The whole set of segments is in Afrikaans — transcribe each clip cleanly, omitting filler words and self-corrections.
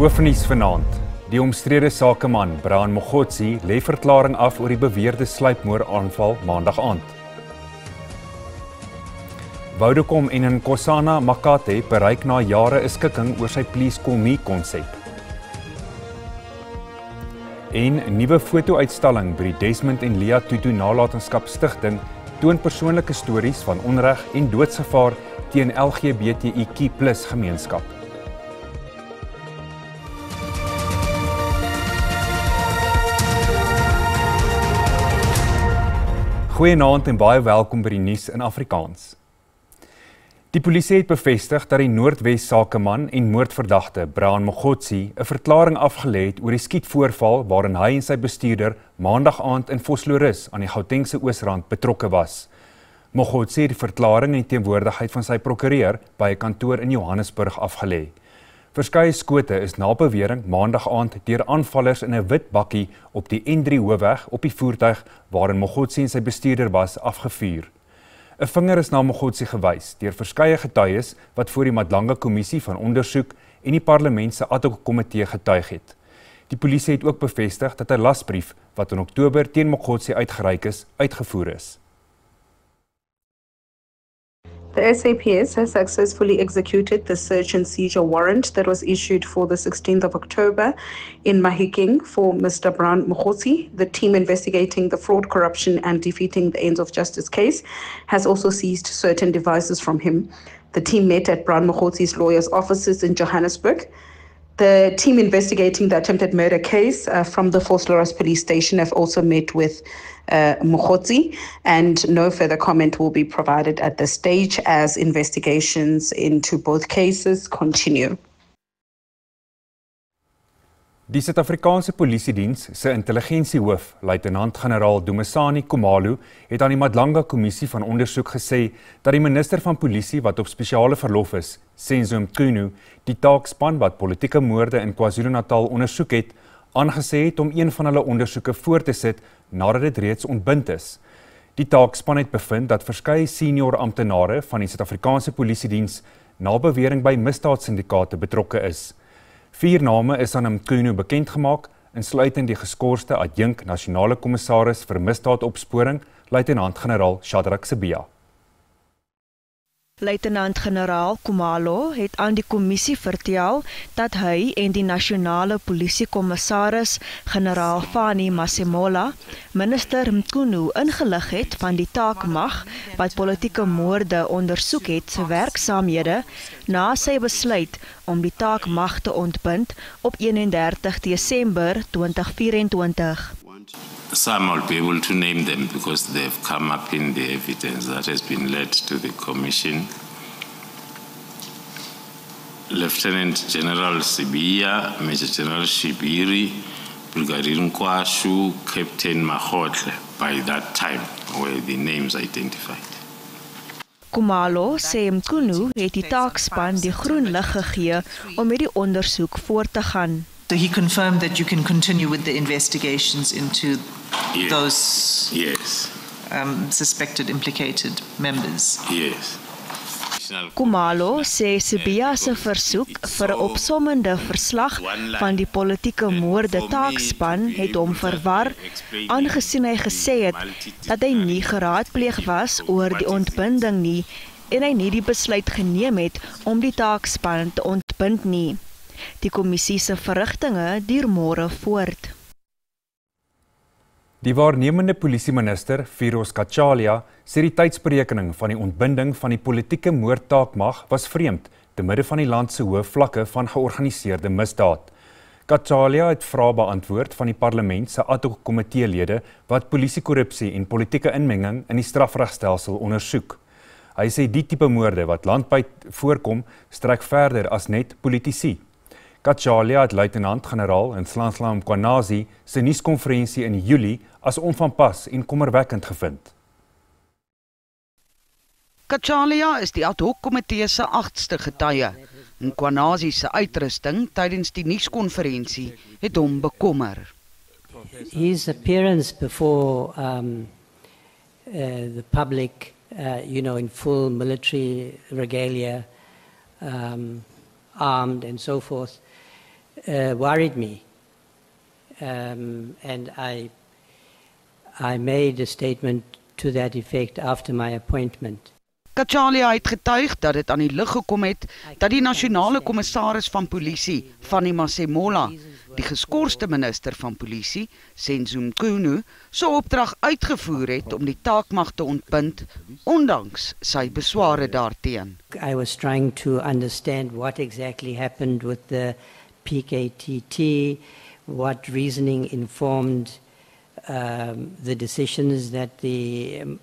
Hoofnuus vanaand. Die omstrede sakeman Brian Mogotsi lê verklaring af oor die beweerde sluipmoordaanval maandag aand. Vodacom en Nkosana Makate bereik na jare 'n skikking oor sy Please Call Me konsep. En 'n nuwe foto-uitstalling by die Desmond en Leah Tutu Nalatenskap Stichting toon persoonlike stories van onreg en doodsgevaar teen LGBTIQ+ gemeenskap. Goeienaand en baie welkom by die nuus in Afrikaans. Die polisie het bevestig dat die Noordwes sakeman en moordverdagte Brian Mogotsi 'n verklaring afgelê het oor die skietvoorval waarin hy en sy bestuurder maandag aand in Vosloorus aan die Gautengse Oosrand betrokke was. Mogotsi het die verklaring in teenwoordigheid van sy prokureur by 'n kantoor in Johannesburg afgelê. Verskeie skote is na bewering maandag aand deur aanvallers in 'n wit bakkie op die N3 hoofweg op die voertuig waarin Mogotsi en sy bestuurder was afgevuur. 'n Vinger is na Mogotsi gewys deur verskeie getuies wat voor die Madlanga Kommissie van Ondersoek en die Parlement se ad hoc komitee getuig het. Die polisie het ook bevestig dat 'n lasbrief wat in Oktober teen Mogotsi uitgereik is, uitgevoer is. The SAPS has successfully executed the search and seizure warrant that was issued for the 16th of October in Mahikeng for Mr. Brian Mogotsi. The team investigating the fraud, corruption and defeating the ends of justice case has also seized certain devices from him. The team met at Brian Mogotsi's lawyer's offices in Johannesburg. The team investigating the attempted murder case from the Vosloorus police station have also met with Mogotsi, and no further comment will be provided at this stage as investigations into both cases continue. Die Suid-Afrikaanse Polisiediens se intelligensiehoof, luitenant-generaal Dumisani Khumalo, het aan die Madlanga Kommissie van Ondersoek gesê dat die minister van Polisie wat op spesiale verlof is, Senzo Mchunu, die taakspan wat politieke moorde in KwaZulu-Natal ondersoek het, aangesê het om een van hulle ondersoeke voort te sit nadat dit reeds ontbind is. Die taakspan het bevind dat verskeie senior amptenare van die Suid-Afrikaanse Polisiediens na bewering by misdaadsyndikaate betrokke is. 4 name is aan Mchunu bekendgemaak, insluitend die geskorste adjunk nasionale kommissaris vir misdaadopsporing, luitenant-generaal Shadrack Sibia. Luitenant-generaal Khumalo het aan die kommissie vertel dat hy en die nasionale polisiekommissaris, generaal Fani Masemola, minister Mchunu ingelig het van die taakmag wat politieke moorde ondersoek het se werksaamhede na sy besluit om die taakmag te ontbind op 31 Desember 2024. Some will be able to name them because they've come up in the evidence that has been led to the Commission. Lieutenant General Sibia, Major General Shibiri, Brigadier Nkwashu, Captain Mahotle, by that time were the names identified. Khumalo sê Mchunu het die taakspan die groen lig gegee om met die ondersoek voort te gaan. So he confirmed that you can continue with the investigations into those suspected implicated members. Yes. Khumalo sê Sibia se versoek vir 'n opsommende verslag van die politieke moorde taakspan het hom verwar, aangesien hy gesê het dat hy nie geraadpleeg was oor die ontbinding nie en hy nie die besluit geneem het om die taakspan te ontbind nie. Die kommissie se verrigtinge duur môre voort. Die waarnemende polisieminister, Firoz Kachalia, sê die tydsberekening van die ontbinding van die politieke moordtaakmag was vreemd te midde van die land se hoë vlakke van georganiseerde misdaad. Kachalia het vrae beantwoord van die parlement se ad hoc komiteelede wat polisiekorrupsie en politieke inmenging in die strafregstelsel ondersoek. Hy sê die tipe moorde wat landwyd voorkom, strek verder as net politici. Kachalia het luitenant-generaal Nhlanhla Mkhwanazi se nuuskonferensie in Julie as onvanpas en kommerwekkend gevind. Kachalia is die ad hoc komitee se 8ste getuie. Mkhwanazi se uitrusting tydens die nuuskonferensie het hom bekommer. His appearance before the public, in full military regalia, armed and so forth, worried me. And I made a statement to that effect after my appointment. Kachalia het getuig dat dit aan die lig gekom het dat die nasionale kommissaris van polisie, Fanny Masemola, die geskorste minister van polisie, Senzo Mchunu, sy opdrag uitgevoer het om die taakmag te ontbind, ondanks sy besware daarteen. I was trying to understand what exactly happened with the PKTT, what reasoning informed the decisions that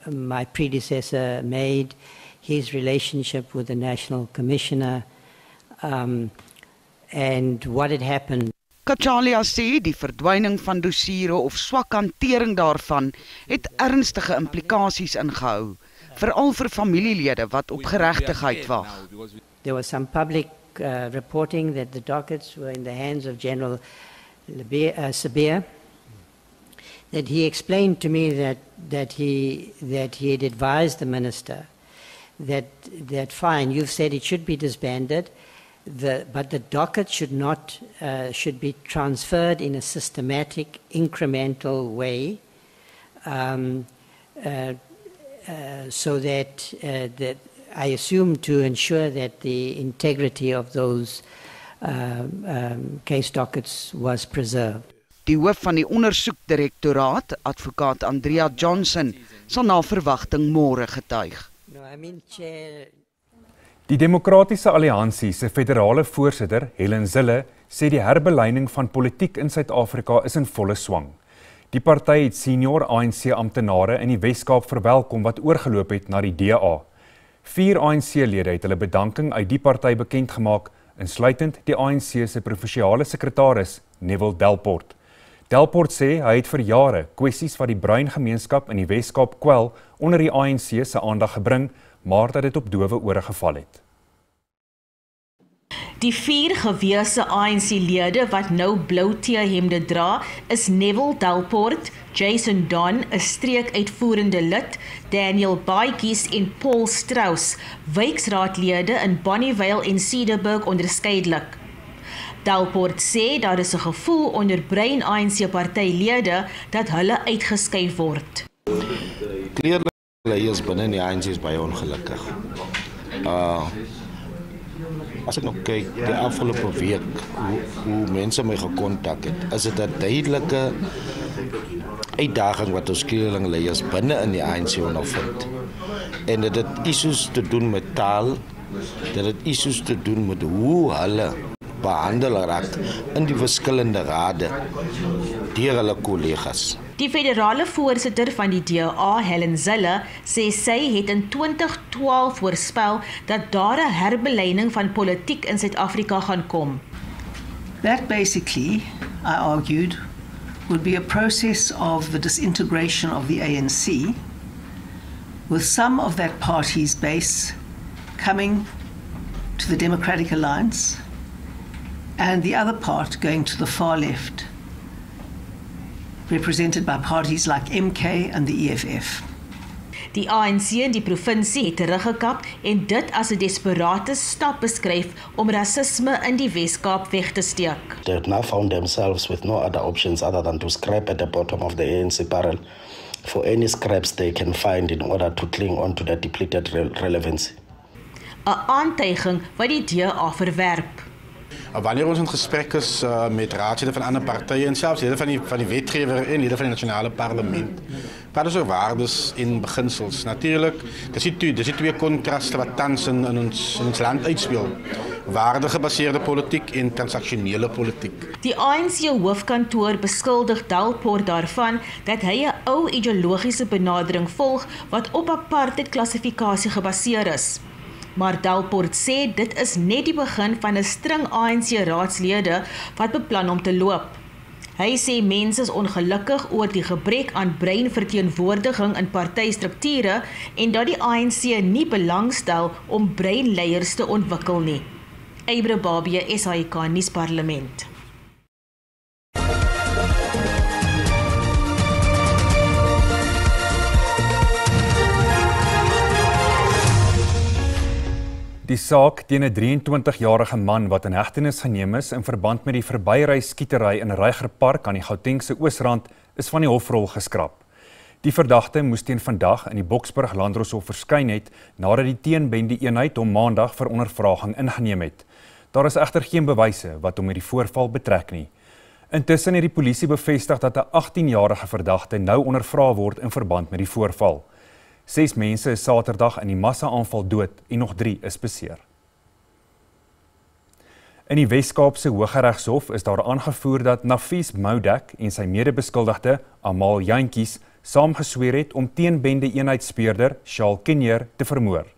my predecessor made, his relationship with the National Commissioner, and what had happened. Kachalia sê die verdwyning van dossiere of swak hantering daarvan het ernstige implikasies ingehou, veral vir familielede wat op geregtigheid wag. There was some public reporting that the dockets were in the hands of General Sabir. That he explained to me that he had advised the minister that fine, you've said it should be disbanded, but the docket should be transferred in a systematic, incremental way, so that I assume to ensure that the integrity of those case dockets was preserved. Die hoof van die ondersoekdirektoraat, advokaat Andrea Johnson, sal na verwagting môre getuig. Die Demokratiese Alliansie se federale voorsitter, Helen Zille, sê die herbeleining van politiek in Suid-Afrika is in volle swang. Die party het senior ANC-amptenare in die Wes-Kaap verwelkom wat oorgeloop het na die DA. 4 ANC-lede het hulle bedanking uit die party bekend gemaak, insluitend die ANC se provinsiale sekretaris, Neville Delport. Delport sê hy het vir jare kwessies wat die bruin gemeenskap in die Wes-Kaap kwel onder die ANC se aandag gebring, maar dat dit op dowe ore geval het. Die 4 gewese ANC-lede wat nou blou T-hemde dra, is Neville Delport, Jason Don, 'n streekuitvoerende lid, Daniel Baatjies en Paul Strauss, wijksraadlede in Bonnievale en Cedarburg onderskeidelik. Delport sê daar is 'n gevoel onder bruin ANC-partylede dat hulle uitgeskuif word. Clearly, leiers binne die ANC is baie ongelukkig. As ek nou kyk, die afgelope week, hoe mense my gekontak het, is dit 'n duidelike uitdaging wat ons kleerlingleiers binne in die ANC ondervind. En dit het issues te doen met taal, dit het issues te doen met hoe hulle behandel raak in die verskillende rade deur hulle kollegas. Die federale voorsitter van die DA, Helen Zille, sê sy het in 2012 voorspel dat daar 'n herbeleining van politiek in Suid-Afrika gaan kom. That basically, I argued, would be a process of the disintegration of the ANC, with some of that party's base coming to the Democratic Alliance, and the other part going to the far left, represented by parties like MK and the EFF. Die ANC in die provinsie het teruggekap en dit as 'n desperate stap beskryf om rasisme in die Wes-Kaap weg te steek. They have now found themselves with no other options other than to scrap at the bottom of the ANC barrel for any scraps they can find in order to cling on to that depleted relevancy. 'n Aantuiging wat die DA verwerp. Wanneer ons in gesprek is met raadslede van ander partye en selfs lede van die wetgewer en lede van die nasionale parlement, praat ons oor waardes en beginsels. Natuurlik, dis die twee kontraste wat tans in ons land uitspeel. Waardegebaseerde politiek en transaksionele politiek. Die ANC hoofkantoor beskuldig Delport daarvan dat hy 'n ou ideologiese benadering volg wat op apartheid-klassifikasie gebaseer is. Maar Delport sê dit is net die begin van 'n string ANC-raadslede wat beplan om te loop. Hy sê mense is ongelukkig oor die gebrek aan breinverteenwoordiging in partystrukture en dat die ANC nie belangstel om breinleiers te ontwikkel nie. Eybre Babie, SAIK Nuusparlement. Die saak teen 'n 23-jarige man wat in hegtenis geneem is in verband met die verbyry-skietery in Reiger Park aan die Gautengse Oosrand is van die hofrol geskraap. Die verdagte moes teen vandag in die Boksburg Landdroshof verskyn het nadat die teenbende eenheid hom maandag vir ondervraging ingeneem het. Daar is egter geen bewyse wat hom met die voorval betrek nie. Intussen het die polisie bevestig dat 'n 18-jarige verdagte nou ondervra word in verband met die voorval. 6 mense is Saterdag in die massa-aanval dood en nog 3 is beseer. In die Wes-Kaapse Hooggeregshof is daar aangevoer dat Nafis Moudek en sy medebeskuldigde Amal Jantjies saamgesweer het om teenbende eenheidsspeurder Charles Kinnear te vermoor.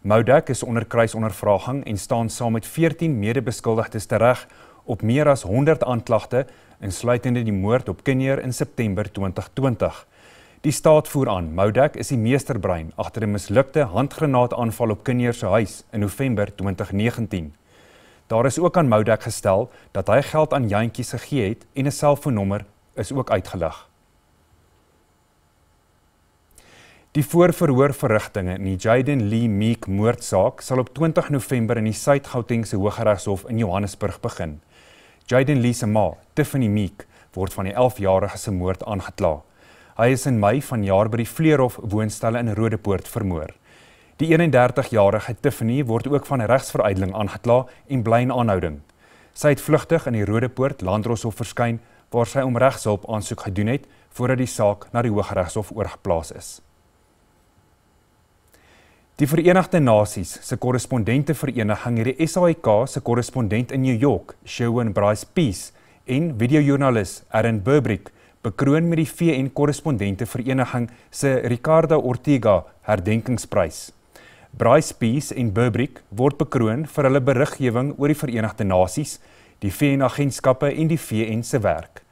Moudek is onder kruisondervraging en staan saam met 14 medebeskuldigdes tereg op meer as 100 aanklagte, insluitende die moord op Kinnear in September 2020. Die staat voer aan, Moudek is die meesterbrein agter 'n mislukte handgranaataanval op Kinnear se huis in November 2019. Daar is ook aan Moudek gestel dat hy geld aan Jantjies gegee het en 'n selfoonnommer is ook uitgelig. Die voorverhoorverrigtinge in die Jaden Lee Meek moordsaak sal op 20 November in die Suid-Gautengse Hooggeregshof in Johannesburg begin. Jaden Lee se ma, Tiffany Meek, word van die 11-jarige se moord aangekla. Hy is in Mei vanjaar by die Vleerhof woonstelle in Rodepoort vermoor. Die 31-jarige Tiffany word ook van regsveruideling aangekla en bly in aanhouding. Sy het vlugtig in die Rodepoort Landdroshof verskyn waar sy om regshulp aansoek gedoen het voordat die saak na die Hooggeregshof oorgeplaas is. Die Verenigde Nasies se korrespondentevereniging het die SAIK se korrespondent in New York, Sherwin Bryce Peace, en videojoernalis Aaron Burbrick bekroon met die VN korrespondentevereniging se Ricardo Ortega herdenkingsprys. Bryce Peace en Burbrick word bekroon vir hulle beriggewing oor die Verenigde Nasies, die VN-agentskappe en die VN se werk.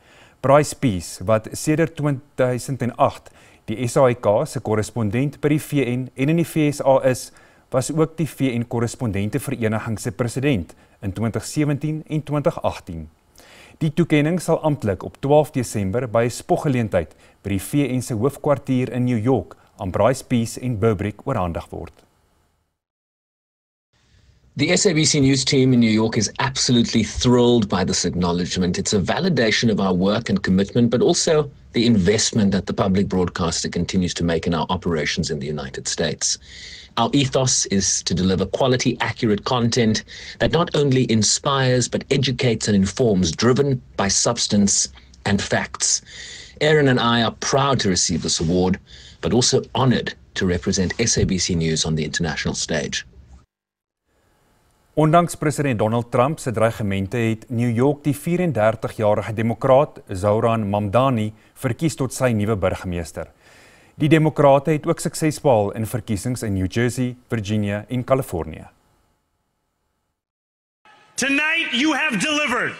Bryce Peace, wat sedert 2008 die SAIK se korrespondent by die VN en in die VSA is, was ook die VN-korrespondentevereniging se president in 2017 en 2018. Die toekenning sal amptelik op 12 Desember by 'n spoggeleentheid by die VN se hoofkwartier in New York aan Bryce Peace en Burbrick oorhandig word. The SABC News team in New York is absolutely thrilled by this acknowledgement. It's a validation of our work and commitment, but also the investment that the public broadcaster continues to make in our operations in the United States. Our ethos is to deliver quality, accurate content that not only inspires but educates and informs, driven by substance and facts. Aaron and I are proud to receive this award, but also honoured to represent SABC News on the international stage. Ondanks president Donald Trump se dreigemente het New York die 34-jarige demokraat Zohran Mamdani verkies tot sy nuwe burgemeester. Die demokrate het ook sukses behaal in verkiesings in New Jersey, Virginia en Kalifornië. Tonight you have delivered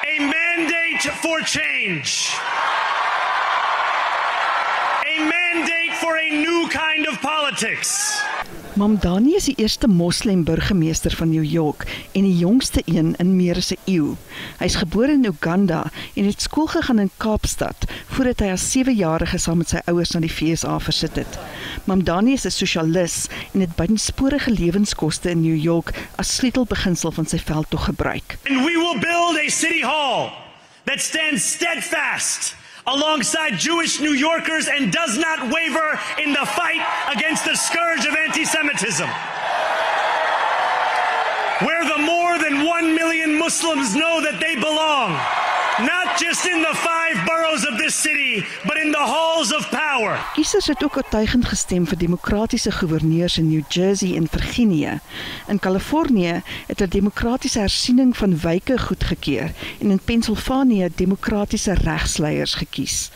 a mandate for change. A mandate for a new kind of politics. Mamdani is die eerste moslim burgemeester van New York en die jongste een in meer as 'n eeu. Hy is gebore in Uganda en het skool gegaan in Kaapstad voordat hy as 7-jarige saam met sy ouers na die VSA versit het. Mamdani is 'n sosialis en het buitensporige lewenskoste in New York as sleutelbeginsel van sy veldtog gebruik. And we will build a city hall that stands steadfast alongside Jewish New Yorkers and does not waver in the fight against the scourge of anti-Semitism. Where the more than 1 million Muslims know that they belong, not just in the 5 boroughs of this city, but in the halls of power. Kiesers het ook oortuigend gestem vir demokratiese gouverneurs in New Jersey en Virginia. In Kalifornië het 'n demokratiese hersiening van wyke goedgekeur en in Pennsylvania demokratiese regsleiers gekies.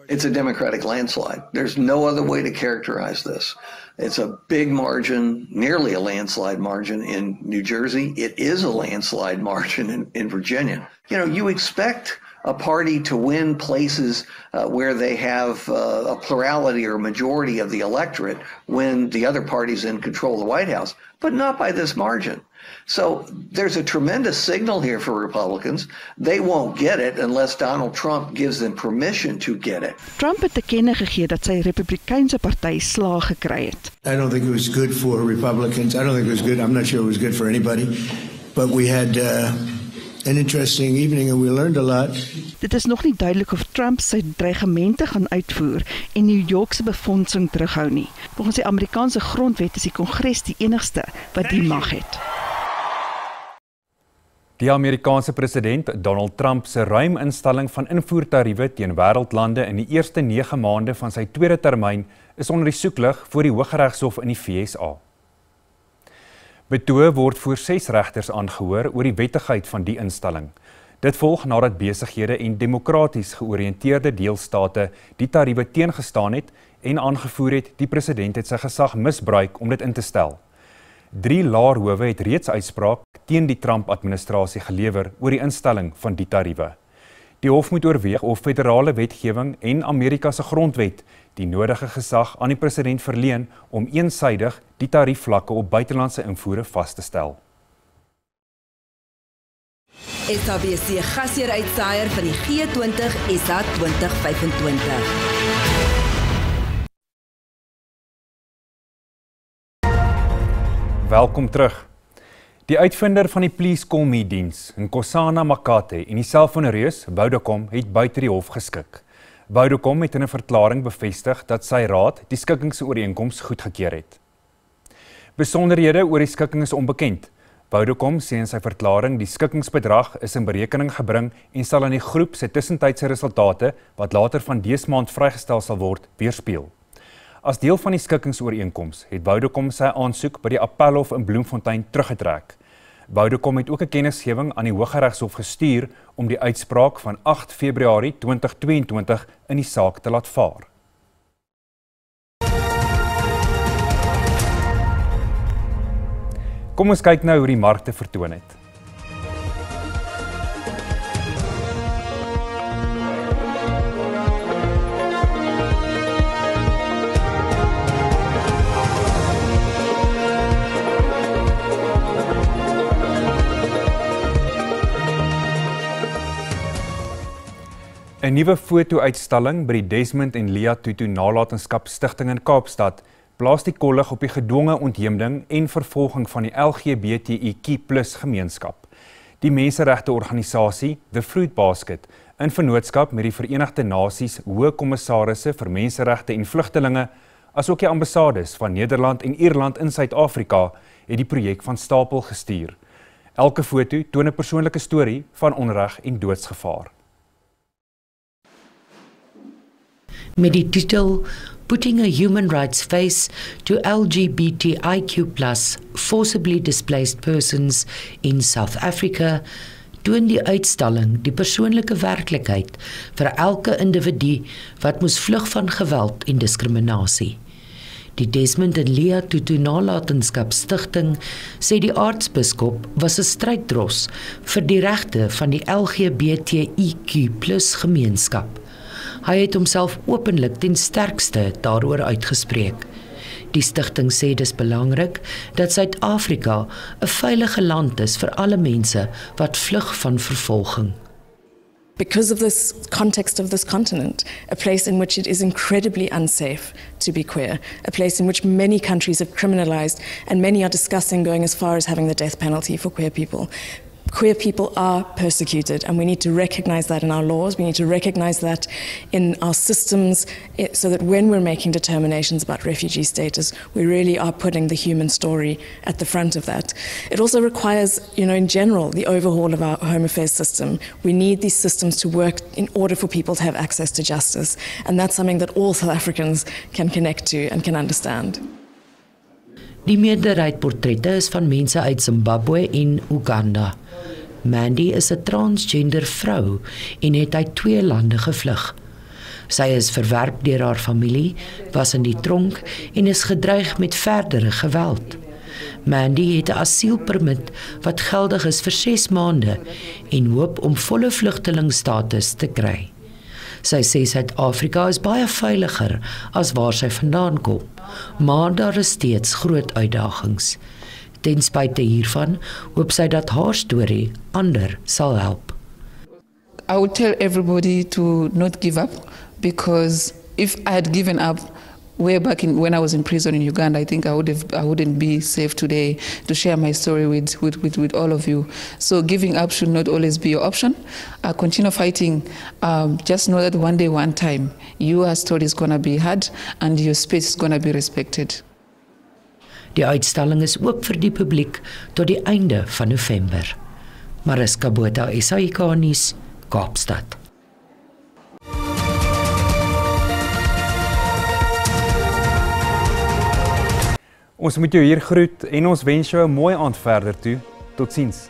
It's a Democratic landslide. There's no other way to characterize this. It's a big margin, nearly a landslide margin in New Jersey. It is a landslide margin in Virginia. You know, you expect a party to win places where they have a plurality or majority of the electorate when the other party's in control of the White House, but not by this margin. So there's a tremendous signal here for Republicans. They won't get it unless Donald Trump gives them permission to get it. Trump het te kenne gegee dat sy Republikeinse party slaag gekry het. I don't think it was good for Republicans. I don't think it was good. I'm not sure it was good for anybody. But we had an interesting evening and we learned a lot. Dit is nog nie duidelik of Trump sy dreigemente gaan uitvoer en New York se befondsing terughou nie. Volgens die Amerikaanse grondwet is die Kongres die enigste wat die mag het. Die Amerikaanse president Donald Trump se ruim instelling van invoertariewe teen wêreldlande in die eerste 9 maande van sy tweede termyn is onder die soeklig voor die Hooggeregshof in die VSA. Betoë word voor 6 regters aangehoor oor die wettigheid van die instelling. Dit volg nadat besighede en demokraties georiënteerde deelstate die tariewe teengestaan het en aangevoer het die president het sy gesag misbruik om dit in te stel. 3 laerhowe het reeds uitspraak teen die Trump-administrasie gelewer oor die instelling van die tariewe. Die hof moet oorweeg of federale wetgewing en Amerika se grondwet die nodige gesag aan die president verleen om eensydig die tariefvlakke op buitelandse invoere vas te stel. SABC gasheer uitsaaier van die G20 SA 2025. Welkom terug. Die uitvinder van die Please Call Me diens, Nkosana Makate en die selfoonreus Vodacom het buite die hof geskik. Vodacom het in 'n verklaring bevestig dat sy raad die skikkingsooreenkoms goedgekeur het. Besonderhede oor die skikking is onbekend. Vodacom sê in sy verklaring die skikkingsbedrag is in berekening gebring en sal aan die groep se tussentydse resultate wat later van dese maand vrygestel sal word weerspieël. As deel van die skikkingsooreenkoms het Vodacom sy aansoek by die Appelhof in Bloemfontein teruggetrek. Vodacom het ook 'n kennisgewing aan die Hooggeregshof gestuur om die uitspraak van 8 Februarie 2022 in die saak te laat vaar. Kom ons kyk nou hoe die markte vertoon het. Een nuwe foto-uitstalling by die Desmond en Leah Tutu Nalatenskap Stichting in Kaapstad plaas die kollig op die gedwonge ontheemding en vervolging van die LGBTIQ+ gemeenskap. Die menseregteorganisasie The Fruit Basket, in vennootskap met die Verenigde Nasies Hoë Kommissarisse vir Menseregte en Vlugtelinge, asook die ambassades van Nederland en Ierland in Suid-Afrika, het die projek van stapel gestuur. Elke foto toon 'n persoonlike storie van onreg en doodsgevaar. Met die titel Putting a Human Rights Face to LGBTIQ+ Forcibly Displaced Persons in South Africa, toon die uitstalling die persoonlike werklikheid vir elke individu wat moes vlug van geweld en diskriminasie. Die Desmond en Leah Tutu Nalatenskap Stichting sê die aartsbiskop was 'n strydros vir die regte van die LGBTIQ+ gemeenskap. Hy het homself openlik ten sterkste daaroor uitgespreek. Die stigting sê dis belangrik dat Suid-Afrika 'n veilige land is vir alle mense wat vlug van vervolging. Because of this context of this continent, a place in which it is incredibly unsafe to be queer, a place in which many countries have criminalized and many are discussing going as far as having the death penalty for queer people. Queer people are persecuted, and we need to recognize that in our laws. We need to recognize that in our systems, so that when we're making determinations about refugee status, we really are putting the human story at the front of that. It also requires, in general, the overhaul of our home affairs system. We need these systems to work in order for people to have access to justice, and that's something that all South Africans can connect to and can understand. Die meerderheid portrette is van mense uit Zimbabwe en Uganda. Mandy is 'n transgender vrou en het uit 2 lande gevlug. Sy is verwerp deur haar familie, was in die tronk en is gedreig met verdere geweld. Mandy het 'n asielpermit wat geldig is vir 6 maande en hoop om volle vlugtelingstatus te kry. Sy sê Suid-Afrika is baie veiliger as waar sy vandaan kom, maar daar is steeds groot uitdagings. Ten spyte hiervan hoop sy dat haar storie ander sal help. I would tell everybody to not give up, because if I had given up way back when I was in prison in Uganda, I think I wouldn't be safe today to share my story with all of you. So giving up should not always be your option. Continue fighting. Just know that one day, one time, your story is going to be heard and your space is going to be respected. Die uitstalling is oop vir die publiek tot die einde van November. Mariska Botha, SAK nuus, Kaapstad. Ons moet jou hier groet en ons wens jou 'n mooi aand verder toe. Totsiens.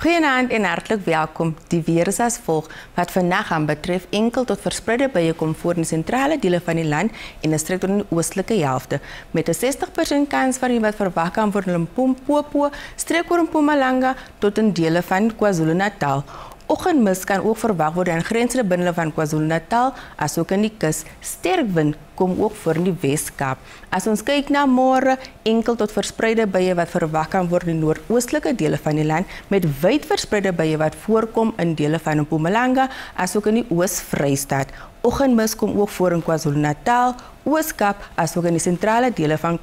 Goeienaand en hartlik welkom. Die weer is as volg. Wat vandag aan betref enkel tot verspreide buie kom voor in die sentrale dele van die land en 'n streek tot in die oostelike helfte. Met 'n 60% kans van wat verwag kan word in Limpopo, streek oor Mpumalanga tot in dele van KwaZulu-Natal. Oggendmis kan ook verwag word in grensende binne van KwaZulu-Natal, asook in die kus. Sterk wind kom ook voor in die Wes-Kaap. As ons kyk na môre, enkel tot verspreide buie wat verwag kan word in die noordoostelike dele van die land, met wyd verspreide buie wat voorkom in dele van Mpumalanga, asook in die Oos-Vrystaat. Oggendmis kom ook voor in KwaZulu-Natal, Oos-Kaap, asook in die sentrale dele van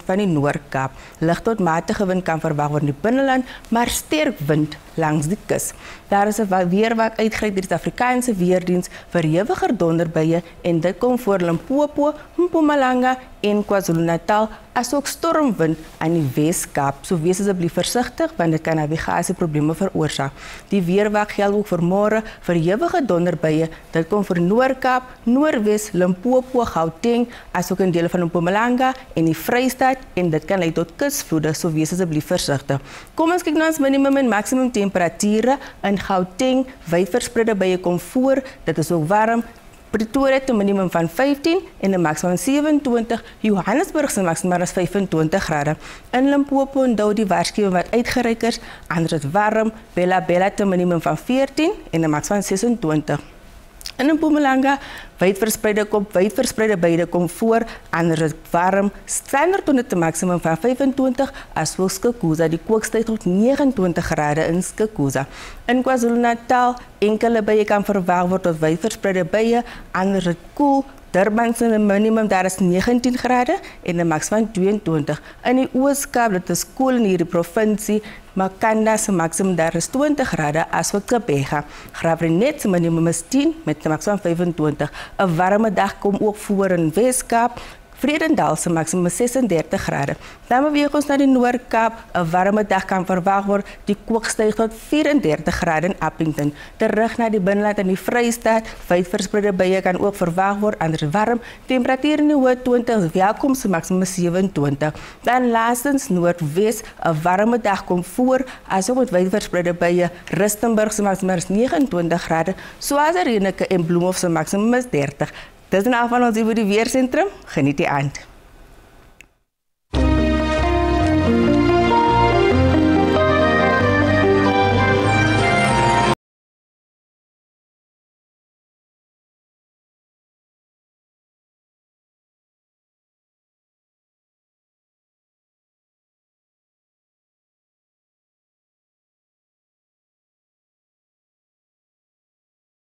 die Noord-Kaap. Lig tot matige wind kan verwag word in die binneland, maar sterk wind langs die kus. Daar is 'n weerwak uitgereik deur die Suid-Afrikaanse Weerdiens vir hewiger donderbuie en dit kom voor Limpopo, Mpumalanga en KwaZulu-Natal, asook stormwind aan die Wes-Kaap. So wees asseblief versigtig want dit kan navigasieprobleme veroorsaak. Die weerwak geld ook vir môre vir hewige donderbuie. Dit kom vir Noord-Kaap, Noordwes, Limpopo, Gauteng, asook in dele van Mpumalanga en die Vrystaat en dit kan lei tot kusvloede, so wees asseblief versigtig. Kom ons kyk na ons minimum en maksimum temperature in Gauteng. Wyd verspreide buie kom voor. Dit is ook warm. Pretoria het 'n minimum van 15 en 'n maksimum van 27. Johannesburg se maksimum is 25 grade. In Limpopo onthou die waarskuwing wat uitgereik is, anders is warm. Bella het 'n minimum van 14 en 'n maksimum van 26. In Mpumalanga, wyd verspreide buie kom voor, anders is warm. Standerton het 'n maksimum van 25, asook Skukuza, die kookstyd tot 29 grade in Skukuza. In KwaZulu-Natal, enkele buie kan verwag word tot wyd verspreide buie, anders is koel. Durban se minimum daar is 19 grade en 'n maks van 22. In die Oos-Kaap, dit is koel in hierdie provinsie, Makanda se maksimum daar is 20 grade, asook Gqeberha. Graafrenet se minimum is 10 met 'n maks van 25. 'n warme dag kom ook voor in Wes-Kaap. Vredendal se maksimum is 36 grade. Dan beweeg ons na die Noord-Kaap. 'n warme dag kan verwag word. Die kook styg tot 34 grade in Appington. Terug na die binneland en die Vrystaat. Wyd verspreide buie kan ook verwag word, anders warm. Temperatuur in die hoë 20's, welkom se maksimum is 27. Dan laastens Noordwes. 'n warme dag kom voor, asook met wyd verspreide buie. Rustenburg se maksimum is 29 grade. Swaziland en Bloemhof se maksimum is 30. Dis 'n afval ons hier by die weersentrum. Geniet die aand.